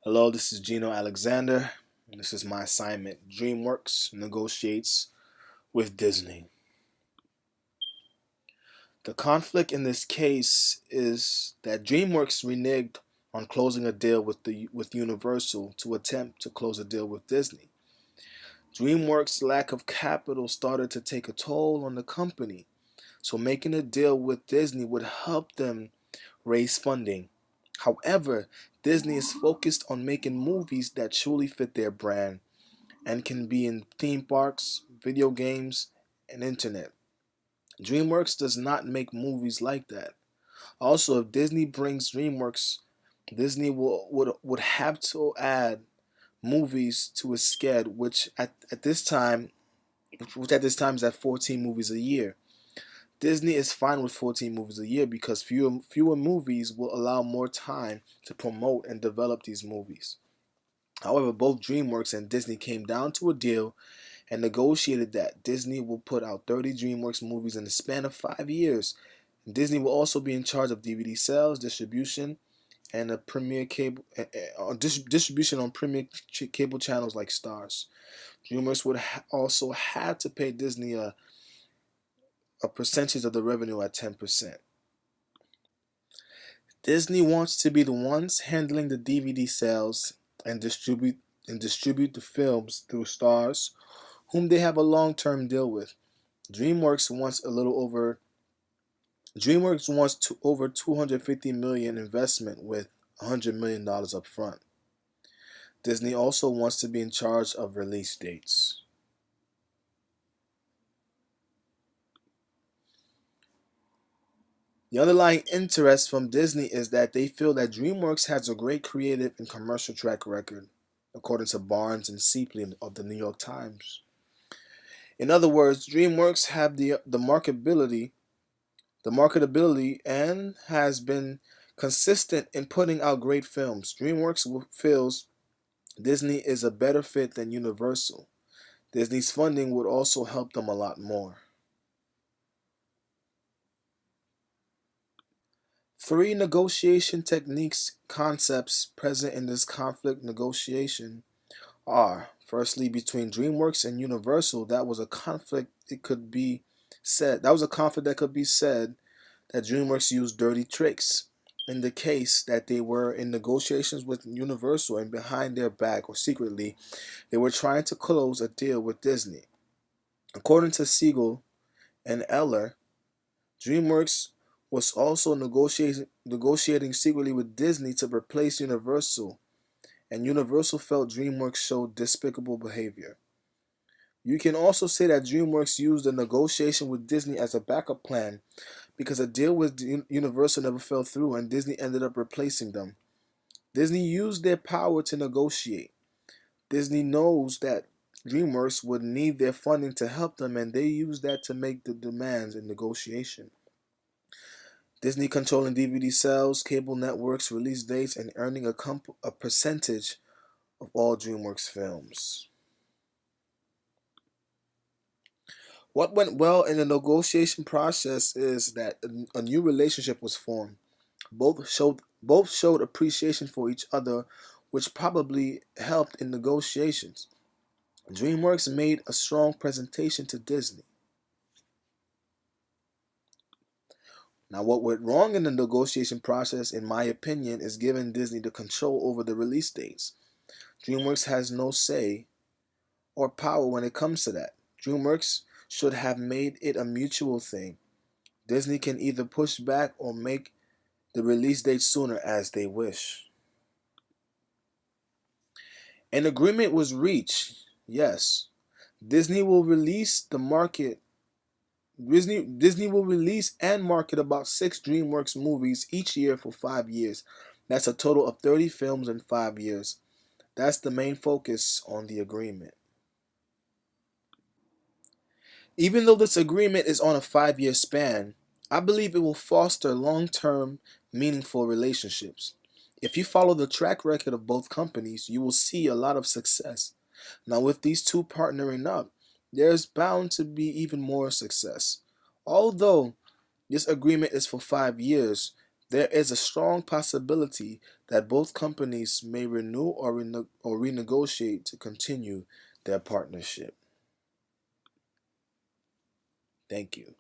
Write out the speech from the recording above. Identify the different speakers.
Speaker 1: Hello, this is Gino Alexander. This is my assignment. DreamWorks negotiates with Disney. The conflict in this case is that DreamWorks reneged on closing a deal with Universal to attempt to close a deal with Disney. DreamWorks' lack of capital started to take a toll on the company, so making a deal with Disney would help them raise funding. However, Disney is focused on making movies that truly fit their brand and can be in theme parks, video games, and internet. DreamWorks does not make movies like that. Also, if Disney brings DreamWorks, Disney would have to add movies to its schedule, which at this time is at 14 movies a year. Disney is fine with 14 movies a year because fewer movies will allow more time to promote and develop these movies. However, both DreamWorks and Disney came down to a deal and negotiated that Disney will put out 30 DreamWorks movies in the span of 5 years. Disney will also be in charge of DVD sales, distribution, and a premier cable distribution on premier cable channels like Stars. DreamWorks would also have to pay Disney a percentage of the revenue at 10%. Disney wants to be the ones handling the DVD sales and distribute the films through Stars, whom they have a long-term deal with. DreamWorks wants a little over DreamWorks wants to over 250 million investment with $100 million up front. Disney also wants to be in charge of release dates. The underlying interest from Disney is that they feel that DreamWorks has a great creative and commercial track record, according to Barnes and Seapley of the New York Times. In other words, DreamWorks have the marketability and has been consistent in putting out great films. DreamWorks feels Disney is a better fit than Universal. Disney's funding would also help them a lot more. Three negotiation techniques concepts present in this conflict negotiation are firstly between DreamWorks and Universal. That was a conflict that could be said that DreamWorks used dirty tricks in the case that they were in negotiations with Universal and behind their back or secretly they were trying to close a deal with Disney. According to Siegel and Eller, DreamWorks was also negotiating secretly with Disney to replace Universal, and Universal felt DreamWorks showed despicable behavior. You can also say that DreamWorks used the negotiation with Disney as a backup plan because a deal with Universal never fell through and Disney ended up replacing them. Disney used their power to negotiate. Disney knows that DreamWorks would need their funding to help them, and they use that to make the demands in negotiation. Disney controlling DVD sales, cable networks, release dates, and earning a percentage of all DreamWorks films. What went well in the negotiation process is that a new relationship was formed. Both showed appreciation for each other, which probably helped in negotiations. DreamWorks made a strong presentation to Disney. Now, what went wrong in the negotiation process, in my opinion, is giving Disney the control over the release dates. DreamWorks has no say or power when it comes to that. DreamWorks should have made it a mutual thing. Disney can either push back or make the release date sooner as they wish. An agreement was reached. Yes. Disney will release the market Disney will release and market about 6 DreamWorks movies each year for 5 years. That's a total of 30 films in 5 years. That's the main focus on the agreement. Even though this agreement is on a 5 year span, I believe it will foster long term, meaningful relationships. If you follow the track record of both companies, you will see a lot of success. Now, with these two partnering up, there's bound to be even more success. Although this agreement is for 5 years, there is a strong possibility that both companies may renew or renegotiate to continue their partnership. Thank you.